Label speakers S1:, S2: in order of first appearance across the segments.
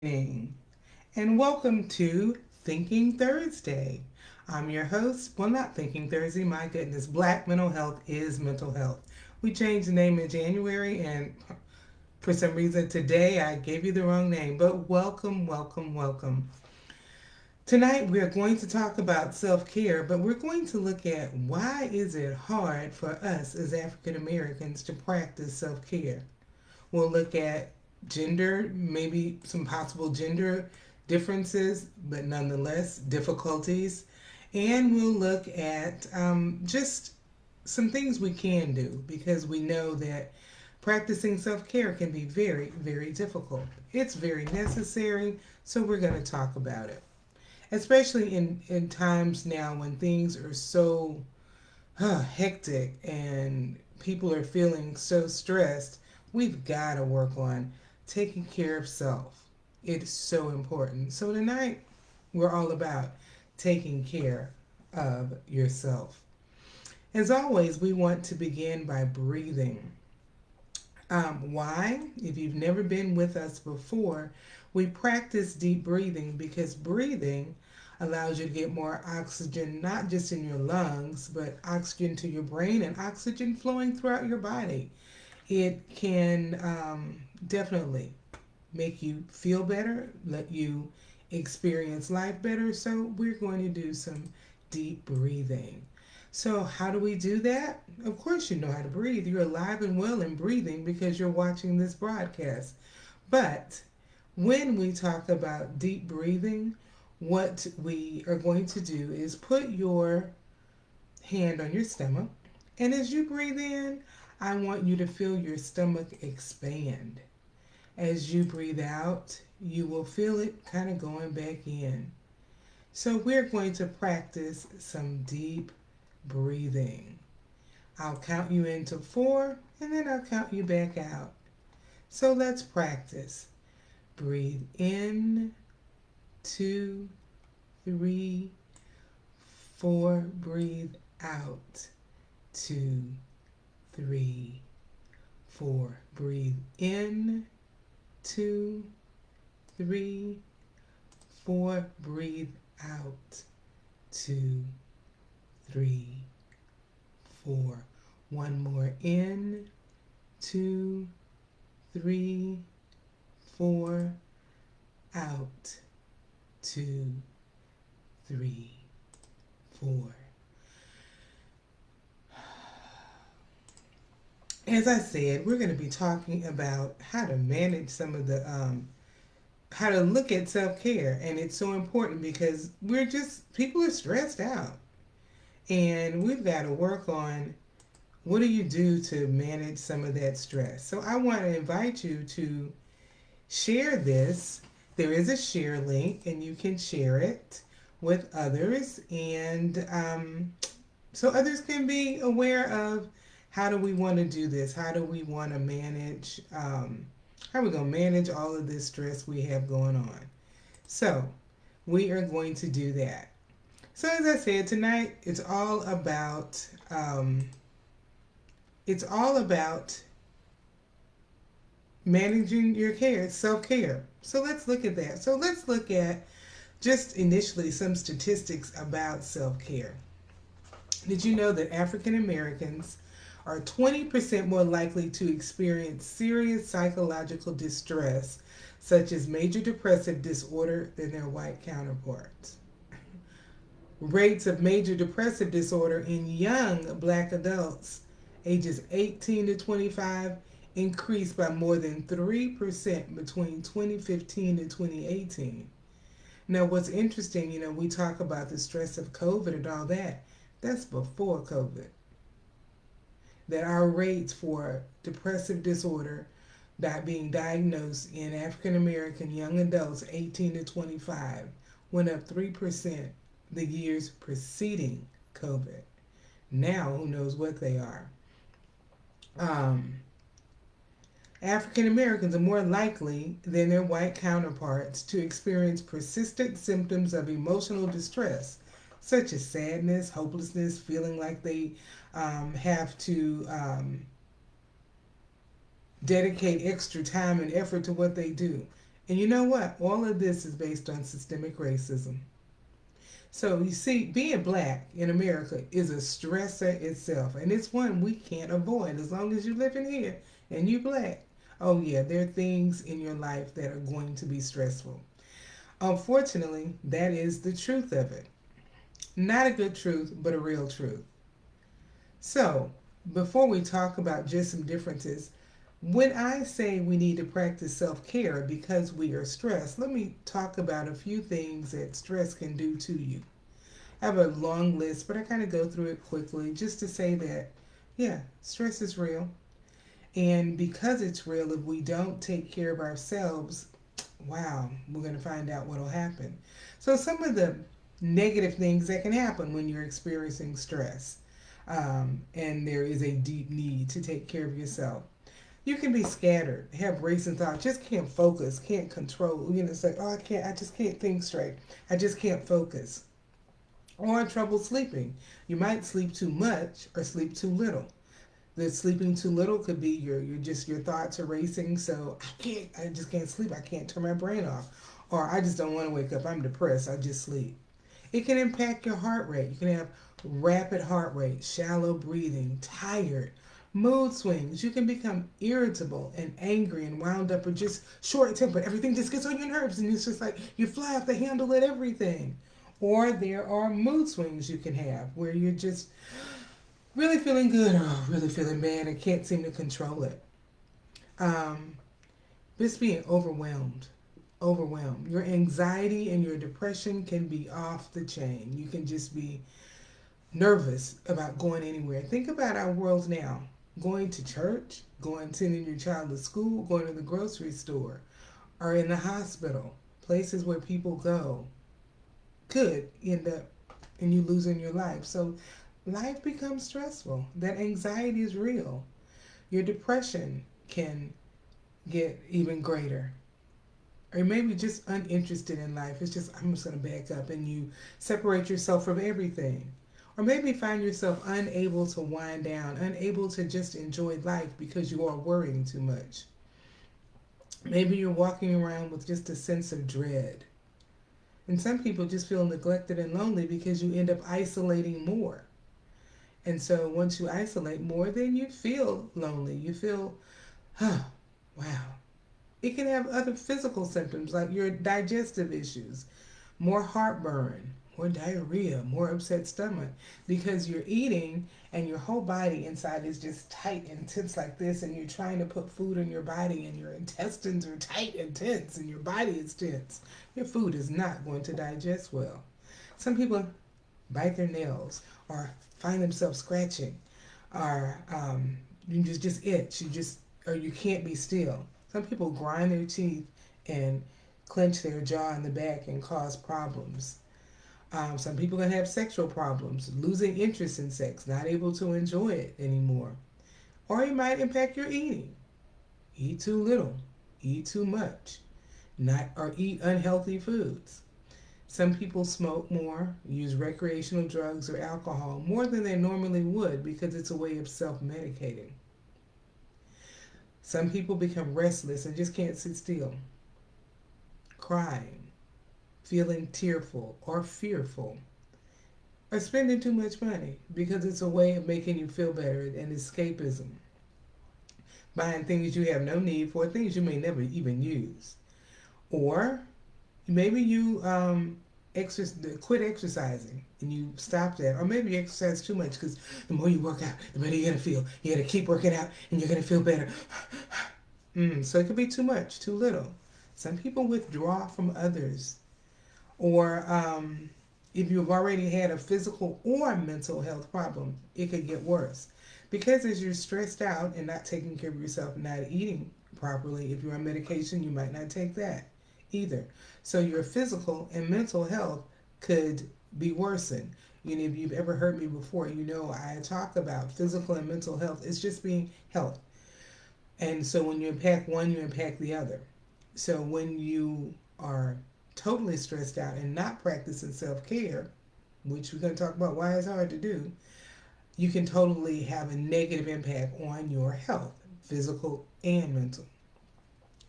S1: Evening, and welcome to Thinking Thursday. I'm your host. Well, not Thinking Thursday, my goodness. Black mental health is mental health. We changed the name in January, and for some reason today I gave you the wrong name, but welcome, welcome, welcome. Tonight we are going to talk about self-care, but we're going to look at why is it hard for us as African Americans to practice self-care. We'll look at gender, maybe some possible gender differences, but nonetheless difficulties. And we'll look at just some things we can do because we know that practicing self care can be very, very difficult. It's very necessary, so we're going to talk about it. Especially in times now when things are so hectic and people are feeling so stressed, we've got to work on taking care of self. It's so important. So tonight, we're all about taking care of yourself. As always, we want to begin by breathing. Why? If you've never been with us before, we practice deep breathing because breathing allows you to get more oxygen, not just in your lungs, but oxygen to your brain and oxygen flowing throughout your body. It can definitely make you feel better, let you experience life better. So, we're going to do some deep breathing. So, how do we do that? Of course, you know how to breathe. You're alive and well and breathing because you're watching this broadcast. But when we talk about deep breathing, what we are going to do is put your hand on your stomach, and as you breathe in, I want you to feel your stomach expand. As you breathe out, you will feel it kind of going back in. So, we're going to practice some deep breathing. I'll count you into four and then I'll count you back out. So, let's practice. Breathe in, two, three, four. Breathe out, two, three, four. Breathe in, two, three, four. Breathe out, two, three, four. One more in, two, three, four. Out, two, three, four. As I said, we're going to be talking about how to manage some of the how to look at self-care, and it's so important because people are stressed out, and we've got to work on what do you do to manage some of that stress. So I want to invite you to share this. There is a share link, and you can share it with others, and so others can be aware of how do we want to do this? How do we want to manage? How are we going to manage all of this stress we have going on? So, we are going to do that. So, as I said tonight, it's all about managing your care, self care. So let's look at that. So let's look at just initially some statistics about self care. Did you know that African Americans are 20% more likely to experience serious psychological distress, such as major depressive disorder, than their white counterparts? Rates of major depressive disorder in young black adults ages 18 to 25 increased by more than 3% between 2015 and 2018. Now, what's interesting, we talk about the stress of COVID and all that. That's before COVID. That our rates for depressive disorder that being diagnosed in African American young adults 18 to 25 went up 3% the years preceding COVID. Now, who knows what they are? African Americans are more likely than their white counterparts to experience persistent symptoms of emotional distress, such as sadness, hopelessness, feeling like they have to dedicate extra time and effort to what they do. And you know what? All of this is based on systemic racism. So you see, being black in America is a stressor itself, and it's one we can't avoid as long as you live in here and you black. Oh yeah, there are things in your life that are going to be stressful. Unfortunately, that is the truth of it. Not a good truth, but a real truth. So, before we talk about just some differences, when I say we need to practice self care because we are stressed, let me talk about a few things that stress can do to you. I have a long list, but I kind of go through it quickly just to say that, yeah, stress is real. And because it's real, if we don't take care of ourselves, wow, we're going to find out what will happen. So, some of the negative things that can happen when you're experiencing stress, and there is a deep need to take care of yourself. You can be scattered, have racing thoughts, just can't focus, can't control. You know, it's like, oh, I just can't think straight. I just can't focus. Or trouble sleeping. You might sleep too much or sleep too little. The sleeping too little could be your thoughts are racing, so I just can't sleep. I can't turn my brain off. Or I just don't want to wake up. I'm depressed. I just sleep. It can impact your heart rate. You can have rapid heart rate, shallow breathing, tired, mood swings. You can become irritable and angry and wound up or just short tempered. Everything just gets on your nerves and it's just like you fly off the handle at everything. Or there are mood swings you can have where you're just really feeling good or really feeling bad and can't seem to control it. Um, just being overwhelmed. Overwhelmed. Your anxiety and your depression can be off the chain. You can just be nervous about going anywhere. Think about our world now. Going to church, going sending your child to school, going to the grocery store, or in the hospital, places where people go, could end up in you losing your life. So life becomes stressful. That anxiety is real. Your depression can get even greater. Or maybe just uninterested in life. It's just, I'm just going to back up, and you separate yourself from everything. Or maybe find yourself unable to wind down, unable to just enjoy life because you are worrying too much. Maybe you're walking around with just a sense of dread. And some people just feel neglected and lonely because you end up isolating more. And so once you isolate more, then you feel lonely. You feel, huh, wow. It can have other physical symptoms like your digestive issues, more heartburn, more diarrhea, more upset stomach because you're eating and your whole body inside is just tight and tense like this, and you're trying to put food in your body and your intestines are tight and tense and your body is tense. Your food is not going to digest well. Some people bite their nails or find themselves scratching or you just itch. You just or you can't be still. Some people grind their teeth and clench their jaw in the back and cause problems. Some people can have sexual problems, losing interest in sex, not able to enjoy it anymore. Or it might impact your eating. Eat too little, eat too much, not or eat unhealthy foods. Some people smoke more, use recreational drugs or alcohol more than they normally would because it's a way of self medicating. Some people become restless and just can't sit still, crying, feeling tearful or fearful, or spending too much money because it's a way of making you feel better and escapism. Buying things you have no need for, things you may never even use. Or maybe you quit exercising and you stop that. Or maybe you exercise too much because the more you work out, the better you're going to feel. You got to keep working out and you're going to feel better. So it could be too much, too little. Some people withdraw from others. Or if you've already had a physical or mental health problem, it could get worse. Because as you're stressed out and not taking care of yourself, not eating properly, if you're on medication, you might not take that either. So your physical and mental health could be worsened. You know, if you've ever heard me before, you know I talk about physical and mental health. It's just being health. And so when you impact one, you impact the other. So when you are totally stressed out and not practicing self-care, which we're going to talk about why it's hard to do, you can totally have a negative impact on your health, physical and mental.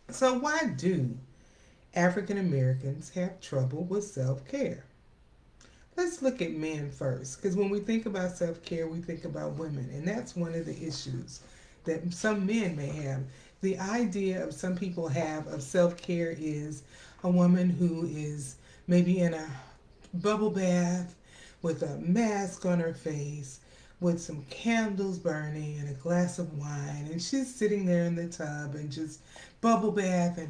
S1: So why do African Americans have trouble with self care. Let's look at men first, because when we think about self care, we think about women, and that's one of the issues that some men may have. The idea of some people have of self care is a woman who is maybe in a bubble bath with a mask on her face, with some candles burning and a glass of wine, and she's sitting there in the tub and just bubble bath and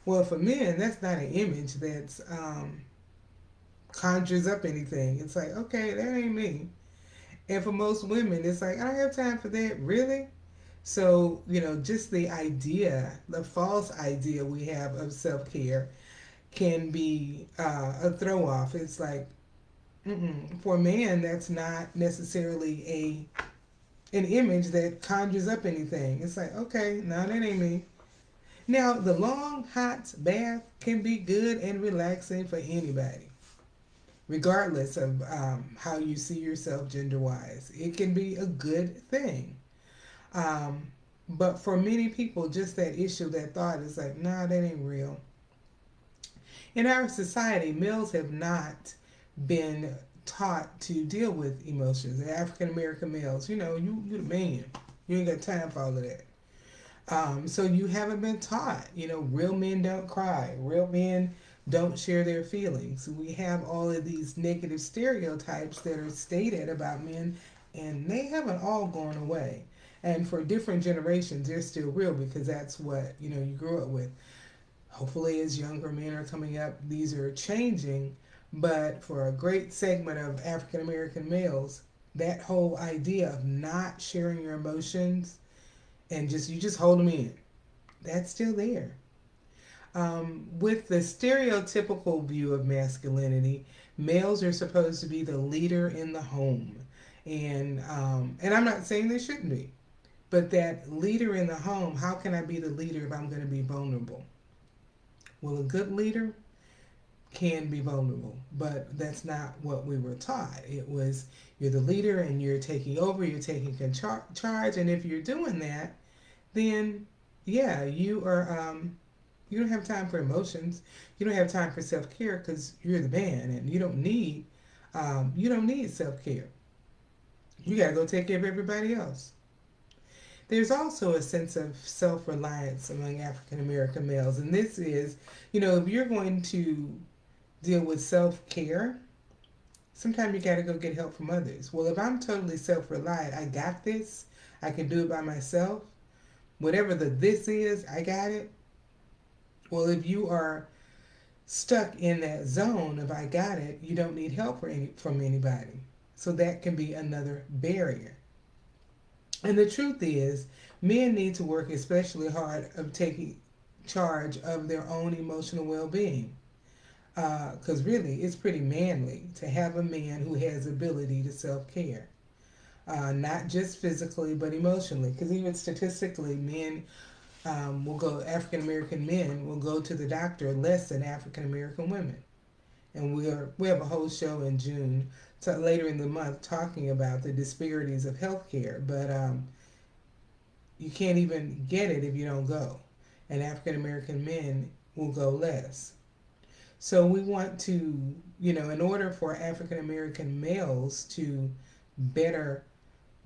S1: well, for men, that's not an image that's conjures up anything. It's like, okay, that ain't me. And for most women, it's like, I don't have time for that. Really? So, just the idea, the false idea we have of self care can be a throw off. It's like, for a man, that's not necessarily an image that conjures up anything. It's like, okay, no, that ain't me. Now, the long, hot bath can be good and relaxing for anybody, regardless of how you see yourself gender wise. It can be a good thing. Um, but for many people, just that issue, that thought is like, nah, that ain't real. In our society, males have not been taught to deal with emotions. The African American males, you the man. You ain't got time for all of that. So you haven't been taught, real men don't cry. Real men don't share their feelings. We have all of these negative stereotypes that are stated about men, and they haven't all gone away. And for different generations, they're still real because that's what, you grew up with. Hopefully, as younger men are coming up, these are changing. But for a great segment of African American males, that whole idea of not sharing your emotions and you just hold them in, that's still there. With the stereotypical view of masculinity, males are supposed to be the leader in the home, and I'm not saying they shouldn't be, but that leader in the home, how can I be the leader if I'm going to be vulnerable? Well, a good leader can be vulnerable, but that's not what we were taught. It was you're the leader and you're taking over, you're taking charge, and if you're doing that, then yeah, you are. You don't have time for emotions. You don't have time for self care because you're the man, and you don't need self care. You gotta go take care of everybody else. There's also a sense of self reliance among African American males, and this is, if you're going to deal with self care, sometimes you gotta go get help from others. Well, if I'm totally self reliant, I got this. I can do it by myself. Whatever the this is, I got it. Well, if you are stuck in that zone of I got it, you don't need help from anybody. So that can be another barrier. And the truth is, men need to work especially hard of taking charge of their own emotional well-being. Because really, it's pretty manly to have a man who has ability to self-care. Not just physically, but emotionally. Because even statistically, African American men will go to the doctor less than African American women. And we have a whole show in June, later in the month, talking about the disparities of healthcare. But you can't even get it if you don't go. And African American men will go less. So we want to, in order for African American males to better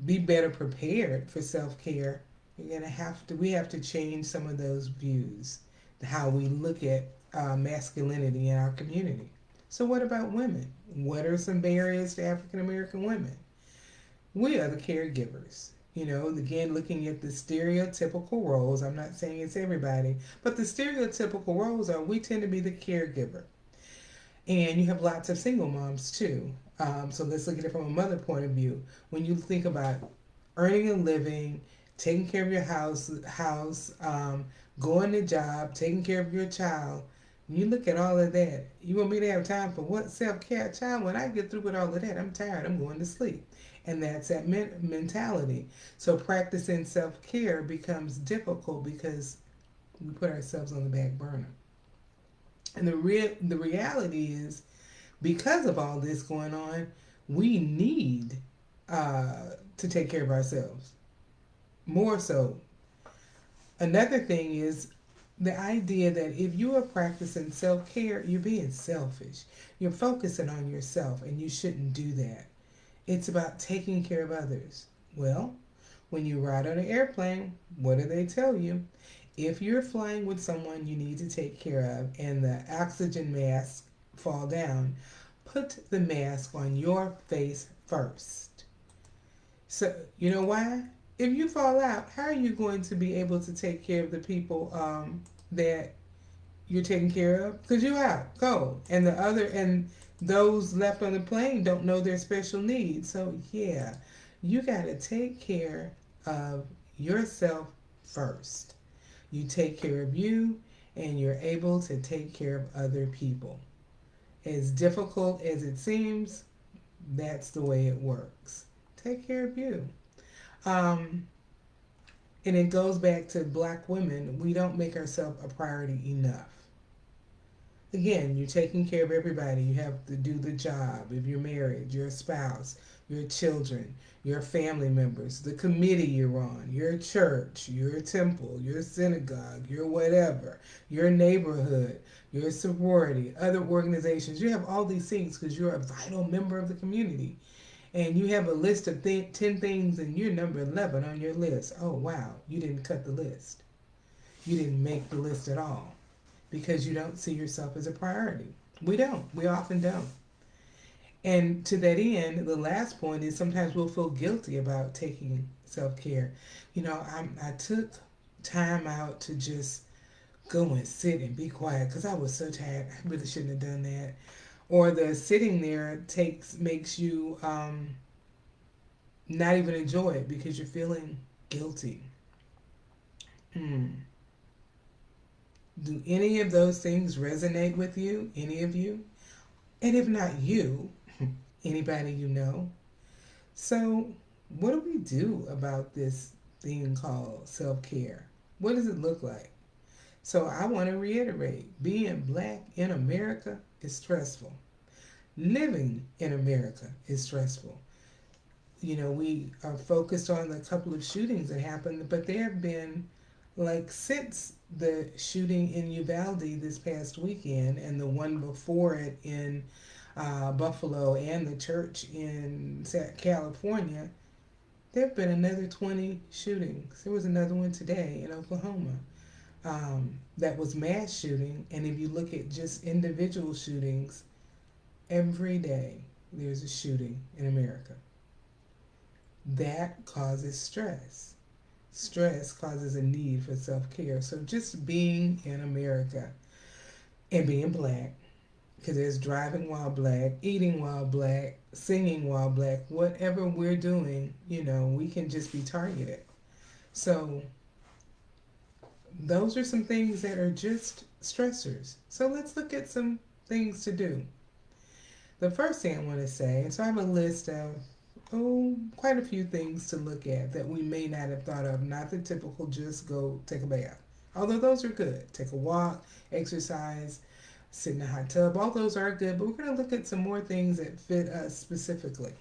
S1: be better prepared for self care, we have to change some of those views, how we look at masculinity in our community. So what about women? What are some barriers to African American women? We are the caregivers. Again, looking at the stereotypical roles. I'm not saying it's everybody, but the stereotypical roles are we tend to be the caregiver. And you have lots of single moms too. So let's look at it from a mother point of view. When you think about earning a living, taking care of your house, going to job, taking care of your child, when you look at all of that, you want me to have time for what? Self-care, child? When I get through with all of that, I'm tired. I'm going to sleep. And that's that mentality. So practicing self-care becomes difficult because we put ourselves on the back burner. And the reality is, because of all this going on, we need to take care of ourselves more so. Another thing is the idea that if you are practicing self care, you're being selfish. You're focusing on yourself, and you shouldn't do that. It's about taking care of others. Well, when you ride on an airplane, what do they tell you? If you're flying with someone you need to take care of and the oxygen masks fall down, put the mask on your face first. So, you know why? If you fall out, how are you going to be able to take care of the people that you're taking care of? Because you're out cold. And those left on the plane don't know their special needs. So, yeah, you got to take care of yourself first. You take care of you, and you're able to take care of other people. As difficult as it seems, that's the way it works. Take care of you. Um, and it goes back to black women. We don't make ourselves a priority enough. Again, you're taking care of everybody. You have to do the job. If you're married, your spouse, your children, your family members, the committee you're on, your church, your temple, your synagogue, your whatever, your neighborhood, your sorority, other organizations. You have all these things because you're a vital member of the community. And you have a list of 10 things and you're number 11 on your list. Oh, wow, you didn't cut the list. You didn't make the list at all because you don't see yourself as a priority. We don't. We often don't. And to that end, the last point is sometimes we'll feel guilty about taking self care. I took time out to just go and sit and be quiet because I was so tired. I really shouldn't have done that. Or the sitting there makes you not even enjoy it because you're feeling guilty. Hmm. Do any of those things resonate with you? Any of you? And if not you, anybody you know? So, what do we do about this thing called self care? What does it look like? So, I want to reiterate being black in America is stressful. Living in America is stressful. We are focused on the couple of shootings that happened, but there have been, like, since the shooting in Uvalde this past weekend and the one before it in Buffalo and the church in California, there have been another 20 shootings. There was another one today in Oklahoma that was mass shooting. And if you look at just individual shootings, every day there's a shooting in America. That causes stress. Stress causes a need for self care. So just being in America and being black, because there's driving while black, eating while black, singing while black, whatever we're doing, we can just be targeted. So those are some things that are just stressors. So let's look at some things to do. The first thing I want to say, and so I have a list of quite a few things to look at that we may not have thought of. Not the typical just go take a bath. Although those are good. Take a walk, exercise, sit in a hot tub. All those are good, but we're going to look at some more things that fit us specifically.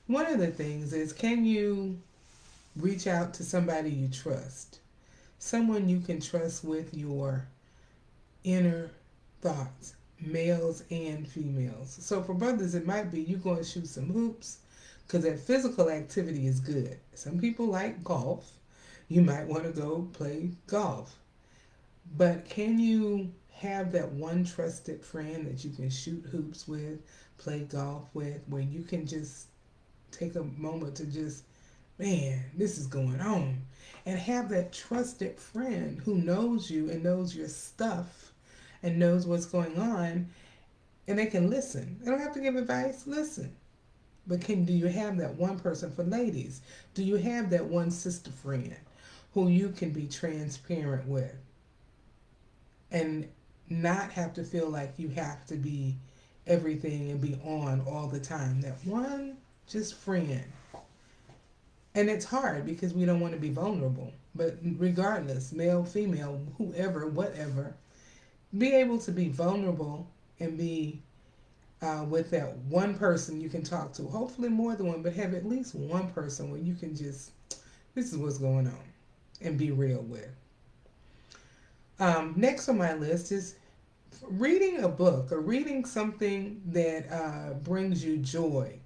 S1: One of the things is, can you reach out to somebody you trust? Someone you can trust with your inner thoughts, males and females. So for brothers, it might be you going to shoot some hoops because that physical activity is good. Some people like golf. You might want to go play golf. But can you have that one trusted friend that you can shoot hoops with, play golf with, where you can just take a moment to just, man, this is going on. And have that trusted friend who knows you and knows your stuff and knows what's going on, and they can listen. They don't have to give advice, listen. But do you have that one person? For ladies, do you have that one sister friend who you can be transparent with and not have to feel like you have to be everything and be on all the time? That one just friend. And it's hard because we don't want to be vulnerable. But regardless, male, female, whoever, whatever, be able to be vulnerable and be with that one person you can talk to. Hopefully more than one, but have at least one person where you can just, this is what's going on, and be real with. Next on my list is reading a book or reading something that brings you joy.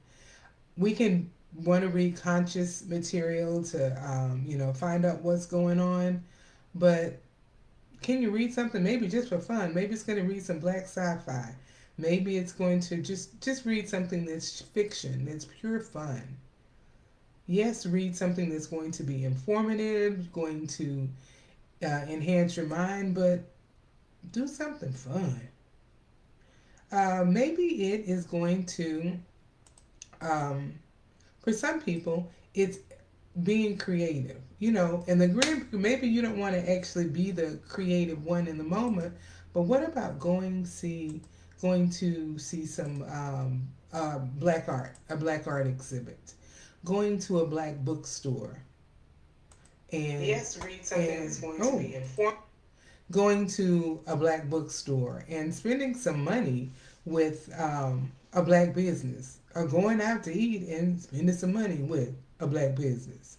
S1: We can want to read conscious material to, find out what's going on, but can you read something maybe just for fun? Maybe it's going to read some black sci-fi. Maybe it's going to just read something that's fiction, that's pure fun. Yes, read something that's going to be informative, going to enhance your mind, but do something fun. Maybe it is going to, um, for some people, it's being creative. And the group, maybe you don't want to actually be the creative one in the moment, but what about going to see some a black art exhibit, going to a black bookstore, and
S2: Yes, read something
S1: and
S2: that's going to
S1: oh,
S2: be informative.
S1: going to a black bookstore and spending some money with a black business, or going out to eat and spending some money with a black business.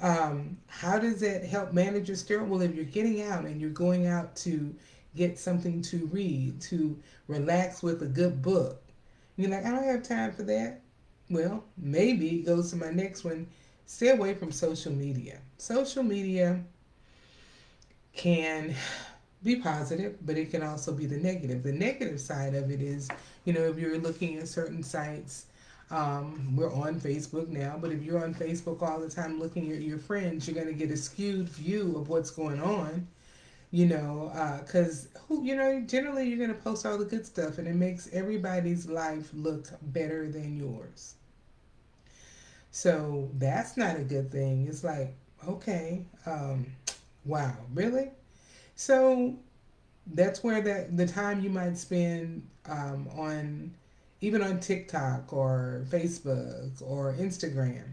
S1: How does that help manage your stress? Well, if you're getting out and you're going out to get something to read, to relax with a good book, you're like, I don't have time for that. Well, maybe it goes to my next one. Stay away from social media. Social media can be positive, but it can also be the negative. The negative side of it is, if you're looking at certain sites, we're on Facebook now, but if you're on Facebook all the time looking at your friends, you're going to get a skewed view of what's going on, because generally you're going to post all the good stuff and it makes everybody's life look better than yours. So that's not a good thing. It's like, okay, wow, really? So that's where the time you might spend on even on TikTok or Facebook or Instagram.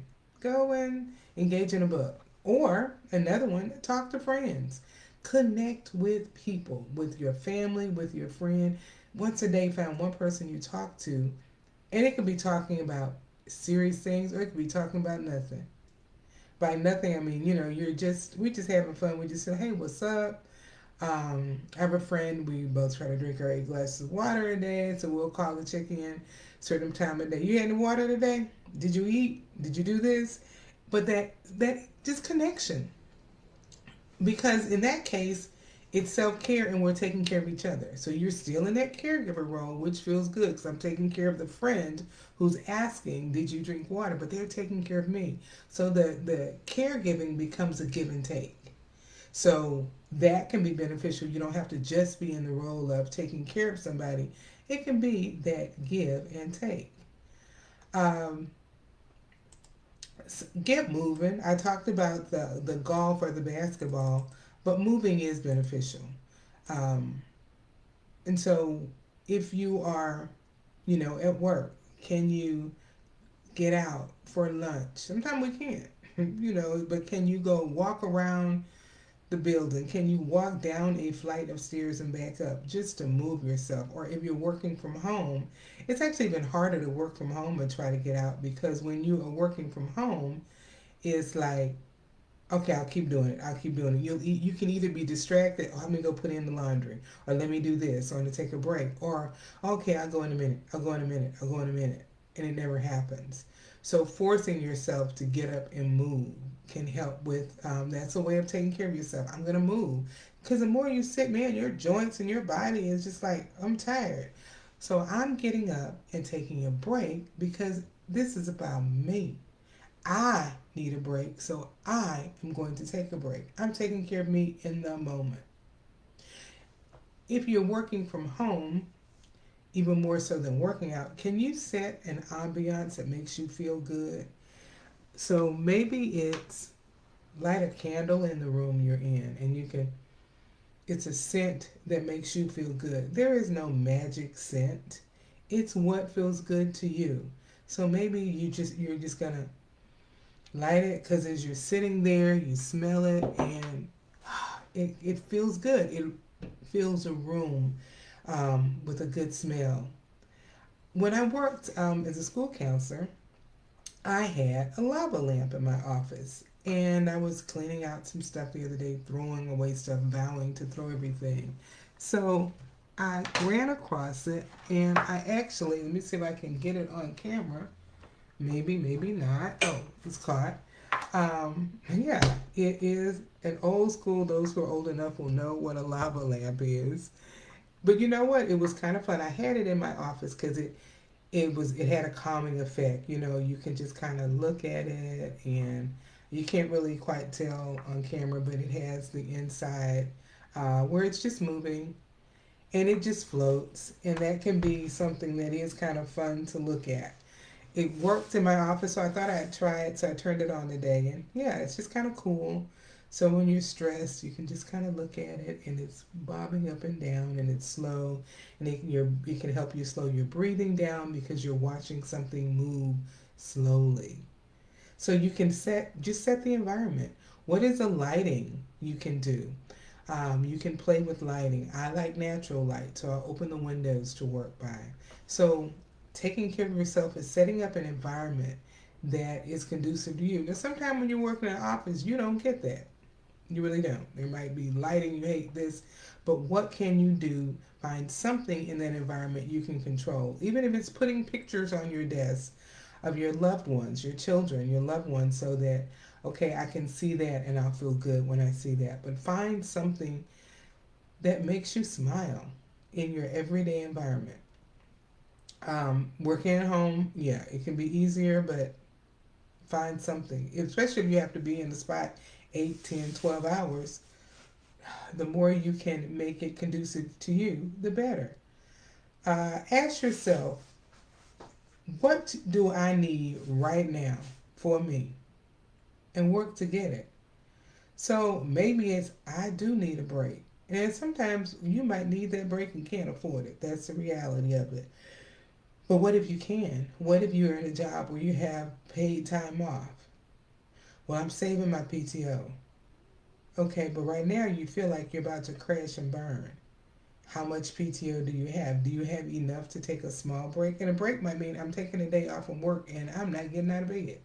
S1: Go and engage in a book. Or another one, talk to friends. Connect with people, with your family, with your friend. Once a day, find one person you talk to, and it could be talking about serious things, or it could be talking about nothing. By nothing, I mean, we just having fun. We just say, hey, what's up? I have a friend. We both try to drink our 8 glasses of water a day, so we'll call and check in certain time of day. You had any water today? Did you eat? Did you do this? But that just connection, because in that case, it's self care and we're taking care of each other. So you're still in that caregiver role, which feels good because I'm taking care of the friend who's asking, "Did you drink water?" But they're taking care of me. So the caregiving becomes a give and take. So that can be beneficial. You don't have to just be in the role of taking care of somebody. It can be that give and take. Um, get moving. I talked about the golf or the basketball, but moving is beneficial. Um, and so if you are, at work, can you get out for lunch? Sometimes we can't, but can you go walk around the building? Can you walk down a flight of stairs and back up just to move yourself? Or if you're working from home, it's actually even harder to work from home and try to get out, because when you are working from home, it's like, okay, I'll keep doing it. I'll keep doing it. You can either be distracted, or let me go put in the laundry, or let me do this, or I'm gonna take a break, or okay, I'll go in a minute. I'll go in a minute. I'll go in a minute, and it never happens. So forcing yourself to get up and move can help with. That's a way of taking care of yourself. I'm gonna move, because the more you sit, man, your joints and your body is just like, I'm tired. So I'm getting up and taking a break because this is about me. I need a break, so I am going to take a break. I'm taking care of me in the moment. If you're working from home, even more so than working out, can you set an ambiance that makes you feel good? So maybe it's light a candle in the room you're in, and it's a scent that makes you feel good. There is no magic scent. It's what feels good to you. So maybe you're just gonna light it, because as you're sitting there, you smell it, and it feels good. It fills a room with a good smell. When I worked as a school counselor, I had a lava lamp in my office, And I was cleaning out some stuff the other day, throwing away stuff, vowing to throw everything. So I ran across it, and I actually, let me see if I can get it on camera. Maybe, maybe not. Oh, it's caught. Yeah, it is an old school. Those who are old enough will know what a lava lamp is. But you know what? It was kind of fun. I had it in my office because it had a calming effect. You know, you can just kind of look at it, and you can't really quite tell on camera, but it has the inside where it's just moving and it just floats, and that can be something that is kind of fun to look at. It worked in my office, so I thought I'd try it. So I turned it on today, and yeah, it's just kind of cool. So when you're stressed, you can just kind of look at it, and it's bobbing up and down, and it's slow, and it can help you slow your breathing down because you're watching something move slowly. So you can set the environment. What is the lighting you can do? You can play with lighting. I like natural light, so I'll open the windows to work by. So taking care of yourself is setting up an environment that is conducive to you. Now, sometimes when you're working in an office, you don't get that. You really don't. There might be lighting, you hate this, but what can you do? Find something in that environment you can control. Even if it's putting pictures on your desk of your loved ones, your children, your loved ones, so that, okay, I can see that and I'll feel good when I see that. But find something that makes you smile in your everyday environment. Working at home, yeah, it can be easier, but find something, especially if you have to be in the spot 8, 10, 12 hours. The more you can make it conducive to you, the better. Ask yourself, what do I need right now for me? And work to get it. So maybe it's, I do need a break. And sometimes you might need that break and can't afford it. That's the reality of it. But what if you can? What if you're in a job where you have paid time off? Well, I'm saving my PTO. Okay, but right now you feel like you're about to crash and burn. How much PTO do you have? Do you have enough to take a small break? And a break might mean I'm taking a day off from work and I'm not getting out of bed.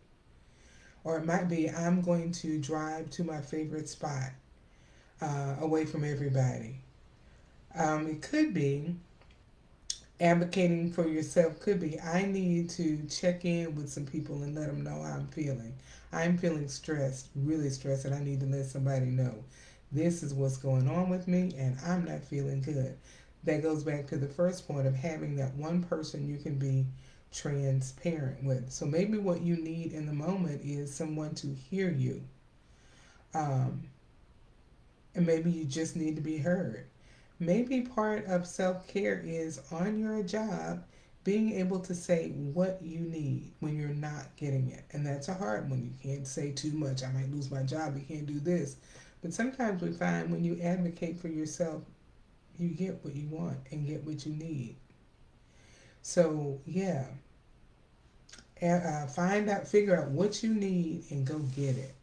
S1: Or it might be I'm going to drive to my favorite spot away from everybody. It could be advocating for yourself, could be I need to check in with some people and let them know how I'm feeling. I'm feeling stressed, really stressed, and I need to let somebody know this is what's going on with me and I'm not feeling good. That goes back to the first point of having that one person you can be transparent with. So maybe what you need in the moment is someone to hear you. Um, and maybe you just need to be heard. Maybe part of self care is on your job being able to say what you need when you're not getting it. And that's a hard one. You can't say too much. I might lose my job. You can't do this. But sometimes we find when you advocate for yourself, you get what you want and get what you need. So, yeah, find out, figure out what you need and go get it.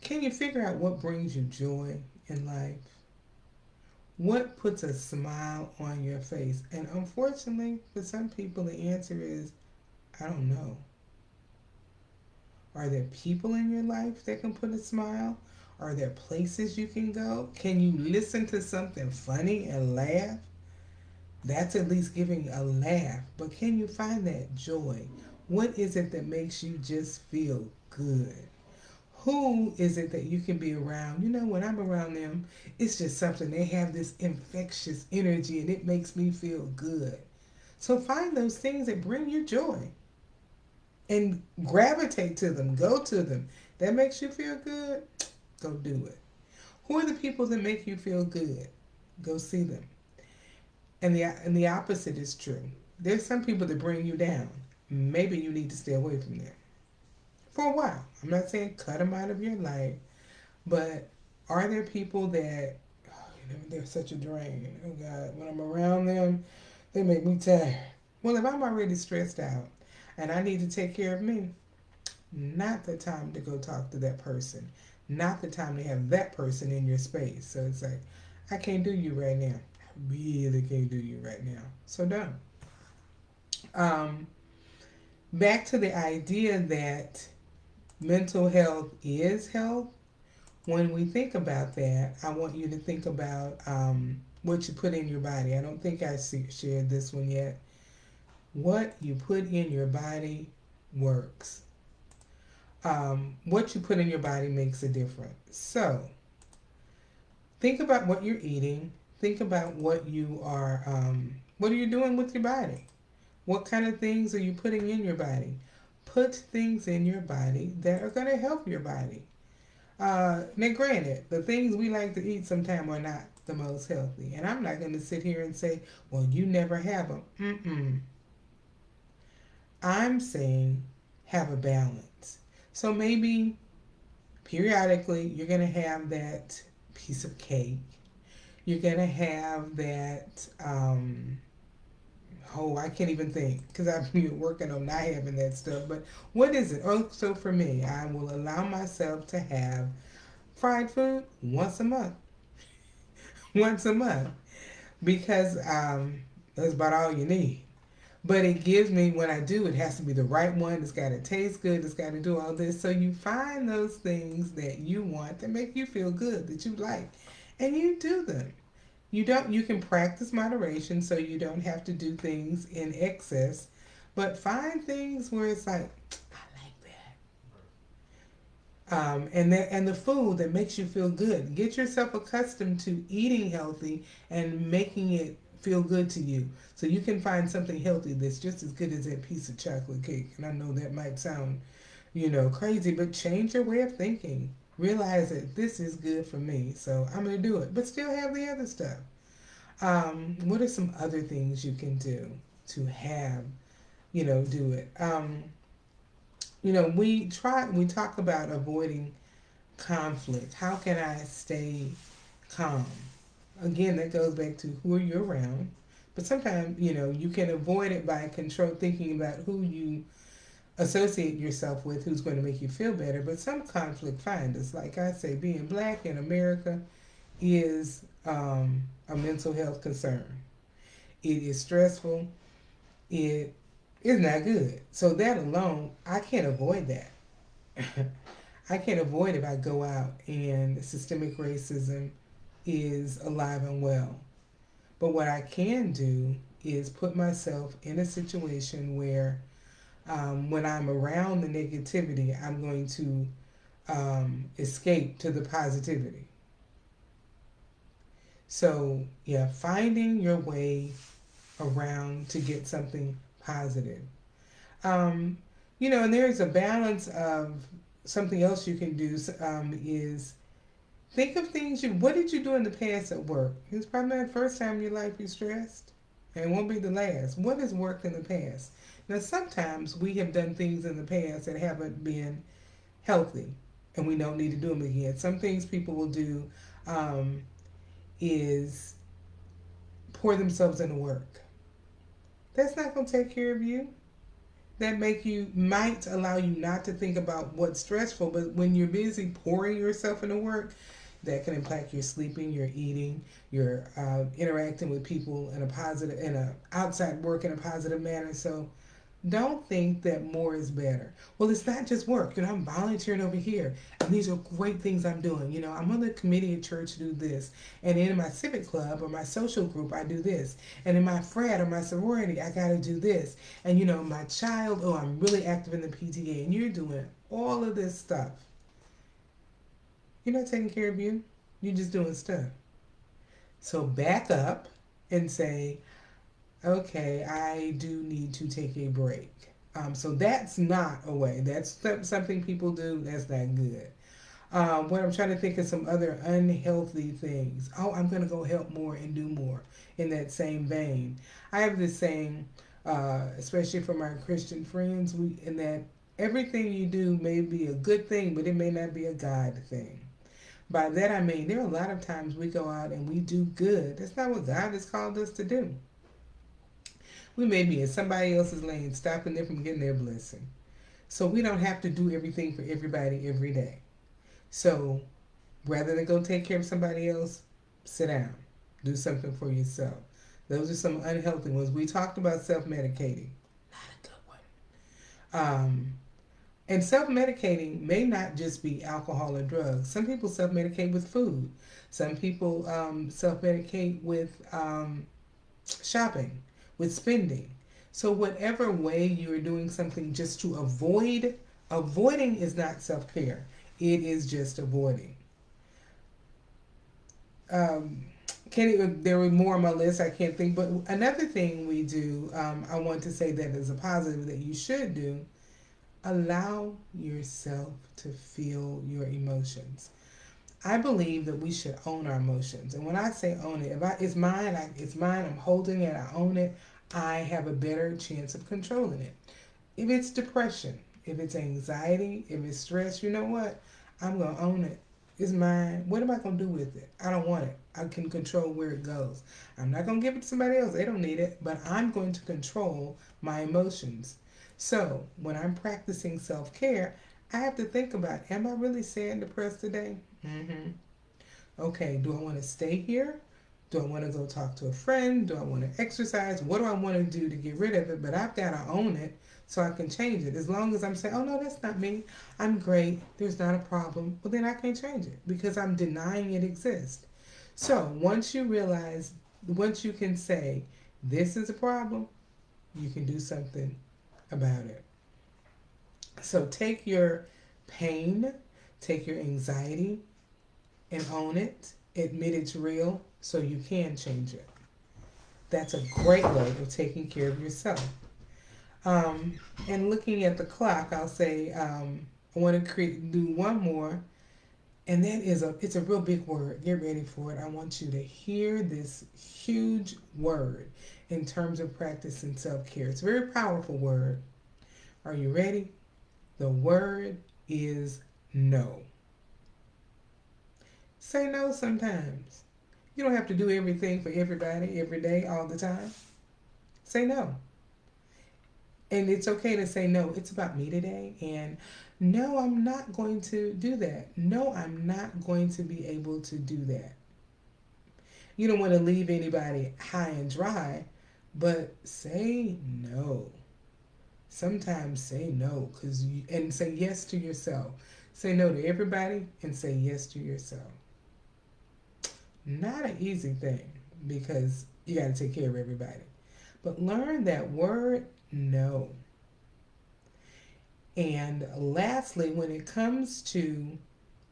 S1: Can you figure out what brings you joy in life? What puts a smile on your face? And unfortunately, for some people, the answer is, I don't know. Are there people in your life that can put a smile? Are there places you can go? Can you listen to something funny and laugh? That's at least giving a laugh. But can you find that joy? What is it that makes you just feel good? Who is it that you can be around? You know, when I'm around them, it's just something. They have this infectious energy and it makes me feel good. So find those things that bring you joy and gravitate to them, go to them. That makes you feel good, go do it. Who are the people that make you feel good? Go see them. And the opposite is true. There's some people that bring you down. Maybe you need to stay away from them for a while. I'm not saying cut them out of your life, but are there people that, oh, they're such a drain? Oh God, when I'm around them, they make me tired. Well, if I'm already stressed out and I need to take care of me, not the time to go talk to that person. Not the time to have that person in your space. So it's like, I can't do you right now. I really can't do you right now. So don't. Um, Back to the idea that mental health is health. When we think about that, I want you to think about what you put in your body. I don't think I shared this one yet. What you put in your body works. What you put in your body makes a difference. So, think about what you're eating. Think about what are you doing with your body? What kind of things are you putting in your body? Put things in your body that are going to help your body. Now, granted, the things we like to eat sometimes are not the most healthy. And I'm not going to sit here and say, well, you never have them. Mm-mm. I'm saying have a balance. So maybe periodically you're going to have that piece of cake. You're going to have that, oh, I can't even think because I've been working on not having that stuff. But what is it? Oh, so for me, I will allow myself to have fried food once a month. Once a month. Because that's about all you need. But it gives me, when I do, it has to be the right one. It's got to taste good. It's got to do all this. So you find those things that you want that make you feel good, that you like, and you do them. You can practice moderation so you don't have to do things in excess, but find things where it's like, I like that. And the food that makes you feel good. Get yourself accustomed to eating healthy and making it feel good to you. So you can find something healthy that's just as good as that piece of chocolate cake. And I know that might sound, crazy, but change your way of thinking. Realize that this is good for me, so I'm going to do it, but still have the other stuff. What are some other things you can do to have, do it? We talk about avoiding conflict. How can I stay calm? Again, that goes back to who are you around. But sometimes, you can avoid it by thinking about who you associate yourself with, who's going to make you feel better. But some conflict find us. Like I say, being black in America is a mental health concern. It is stressful. It is not good. So that alone, I can't avoid that. I can't avoid if I go out and systemic racism is alive and well. But what I can do is put myself in a situation where when I'm around the negativity, I'm going to escape to the positivity. So, yeah, finding your way around to get something positive. Um, and there's a balance of something else you can do is think of things what did you do in the past at work? It's probably not the first time in your life you're stressed, and it won't be the last. What has worked in the past? Now, sometimes we have done things in the past that haven't been healthy, and we don't need to do them again. Some things people will do um, is pour themselves into work. That's not going to take care of you. That might allow you not to think about what's stressful, but when you're busy pouring yourself into work, that can impact your sleeping, your eating, your interacting with people in a outside work in a positive manner. So don't think that more is better. Well, it's not just work. I'm volunteering over here, and these are great things I'm doing. I'm on the committee at church to do this, and in my civic club or my social group, I do this, and in my frat or my sorority, I got to do this, and my child, oh, I'm really active in the PTA, and you're doing all of this stuff. You're not taking care of you. You're just doing stuff. So back up and say, okay, I do need to take a break. So that's not a way. That's something people do. That's not good. What I'm trying to think of some other unhealthy things. Oh, I'm going to go help more and do more in that same vein. I have this saying, especially from our Christian friends, in that everything you do may be a good thing, but it may not be a God thing. By that I mean there are a lot of times we go out and we do good. That's not what God has called us to do. We may be in somebody else's lane, stopping them from getting their blessing. So we don't have to do everything for everybody every day. So rather than go take care of somebody else, sit down. Do something for yourself. Those are some unhealthy ones. We talked about self-medicating. Not a good one. And self medicating may not just be alcohol or drugs. Some people self medicate with food. Some people self medicate with shopping, with spending. So, whatever way you are doing something just to avoid, avoiding is not self care, it is just avoiding. Um, there were more on my list, I can't think, but another thing we do, I want to say that is a positive that you should do, allow yourself to feel your emotions. I believe that we should own our emotions. And when I say own it, if it's mine, it's mine, I'm holding it, I own it, I have a better chance of controlling it. If it's depression, if it's anxiety, if it's stress, you know what? I'm going to own it. It's mine. What am I going to do with it? I don't want it. I can control where it goes. I'm not going to give it to somebody else. They don't need it. But I'm going to control my emotions. So when I'm practicing self care, I have to think about, am I really sad and depressed today? Mm-hmm. Okay, do I want to stay here? Do I want to go talk to a friend? Do I want to exercise? What do I want to do to get rid of it? But I've got to own it so I can change it. As long as I'm saying, oh no, that's not me. I'm great. There's not a problem. Well, then I can't change it because I'm denying it exists. So once you realize, once you can say, this is a problem, you can do something about it. So take your pain, take your anxiety, and own it. Admit it's real so you can change it. That's a great way of taking care of yourself. Um, and looking at the clock, I'll say I want to do one more, and that is it's a real big word. Get ready for it. I want you to hear this huge word in terms of practicing self care. It's a very powerful word. Are you ready? The word is no. Say no sometimes. You don't have to do everything for everybody every day, all the time. Say no. And it's okay to say no. It's about me today. And no, I'm not going to do that. No, I'm not going to be able to do that. You don't want to leave anybody high and dry, but say no. Sometimes say no and say yes to yourself. Say no to everybody and say yes to yourself. Not an easy thing because you got to take care of everybody. But learn that word no. And lastly, when it comes to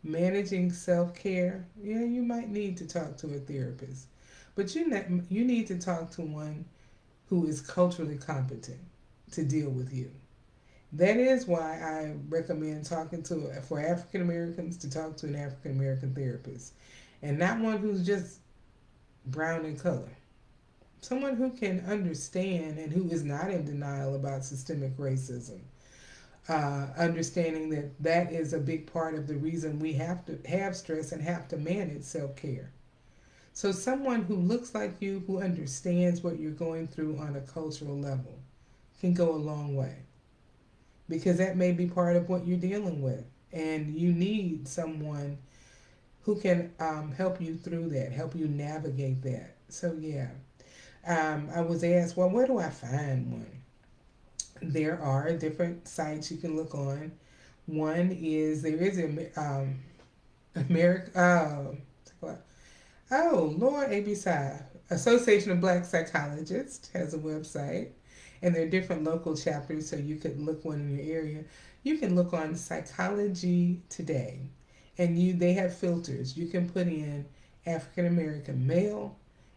S1: managing self care, yeah, you might need to talk to a therapist. But you need to talk to one who is culturally competent to deal with you. That is why I recommend talking to, for African Americans, to talk to an African American therapist. And not one who's just brown in color. Someone who can understand and who is not in denial about systemic racism. Understanding that that is a big part of the reason we have to have stress and have to manage self care. So, someone who looks like you, who understands what you're going through on a cultural level, can go a long way because that may be part of what you're dealing with. And you need someone who can help you through that, help you navigate that. So, yeah. I was asked, well, where do I find one? There are different sites you can look on. One is there is a America. Oh Lord, ABSI Association of Black Psychologists has a website, and there are different local chapters, so you could look one in your area. You can look on Psychology Today, and they have filters. You can put in African American male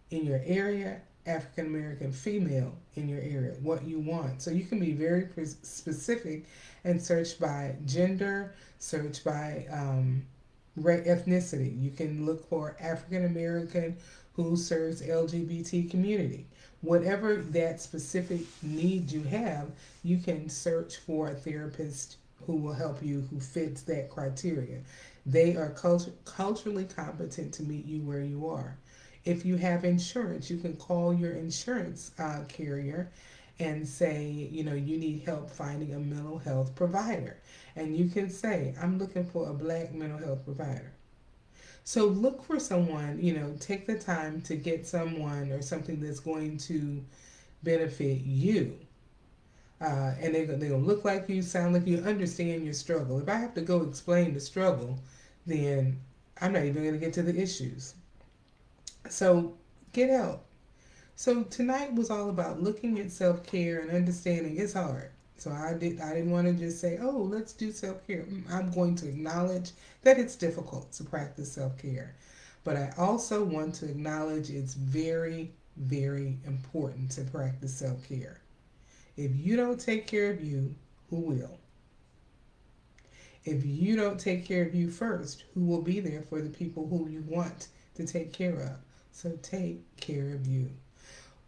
S1: in your area, African American female in your area, what you want. So you can be very specific and search by gender, search by ethnicity. You can look for African American who serves LGBT community. Whatever that specific need you have, you can search for a therapist who will help you, who fits that criteria. They are culturally competent to meet you where you are. If you have insurance, you can call your insurance carrier and say, you need help finding a mental health provider. And you can say, I'm looking for a black mental health provider. So look for someone, take the time to get someone or something that's going to benefit you. And they're going to look like you, sound like you, understand your struggle. If I have to go explain the struggle, then I'm not even going to get to the issues. So get help. So tonight was all about looking at self care and understanding it's hard. So I didn't want to just say, oh, let's do self care. I'm going to acknowledge that it's difficult to practice self care, but I also want to acknowledge it's very, very important to practice self care. If you don't take care of you, who will? If you don't take care of you first, who will be there for the people who you want to take care of? So take care of you.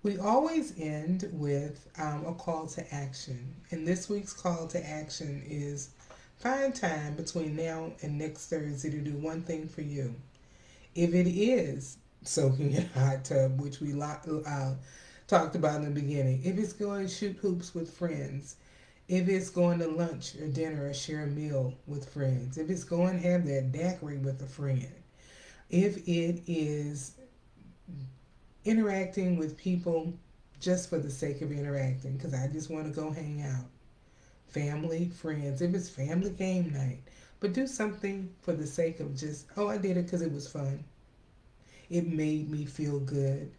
S1: We always end with a call to action. And this week's call to action is find time between now and next Thursday to do one thing for you. If it is soaking in a hot tub, which we talked about in the beginning, if it's going to shoot hoops with friends, if it's going to lunch or dinner or share a meal with friends, if it's going to have that daiquiri with a friend, if it is interacting with people just for the sake of interacting, because I just want to go hang out, family, friends, if it's family game night, but do something for the sake of just, oh, I did it because it was fun. It made me feel good.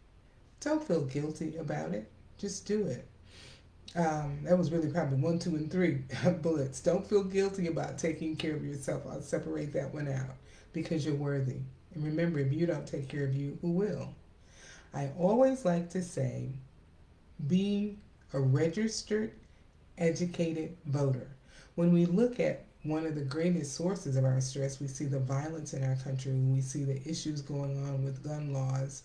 S1: Don't feel guilty about it. Just do it. That was really probably one, two, and three bullets. Don't feel guilty about taking care of yourself. I'll separate that one out because you're worthy. And remember, if you don't take care of you, who will? I always like to say, be a registered, educated voter. When we look at one of the greatest sources of our stress, we see the violence in our country, we see the issues going on with gun laws.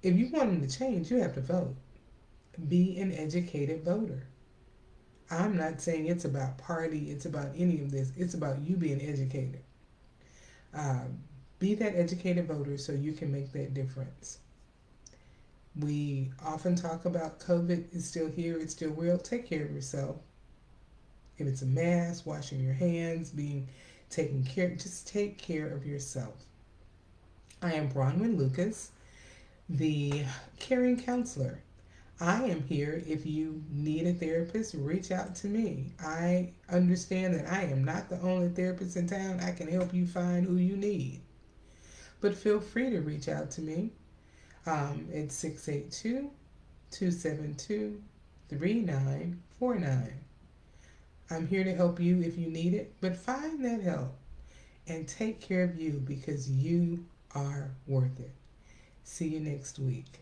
S1: If you want them to change, you have to vote. Be an educated voter. I'm not saying it's about party, it's about any of this. It's about you being educated. Uh, be that educated voter so you can make that difference. We often talk about COVID is still here, it's still real. Take care of yourself. If it's a mask, washing your hands, being taken care, just take care of yourself. I am Bronwyn Lucas, the caring counselor. I am here. If you need a therapist, reach out to me. I understand that I am not the only therapist in town. I can help you find who you need. But feel free to reach out to me at 682 272 3949. I'm here to help you if you need it, but find that help and take care of you because you are worth it. See you next week.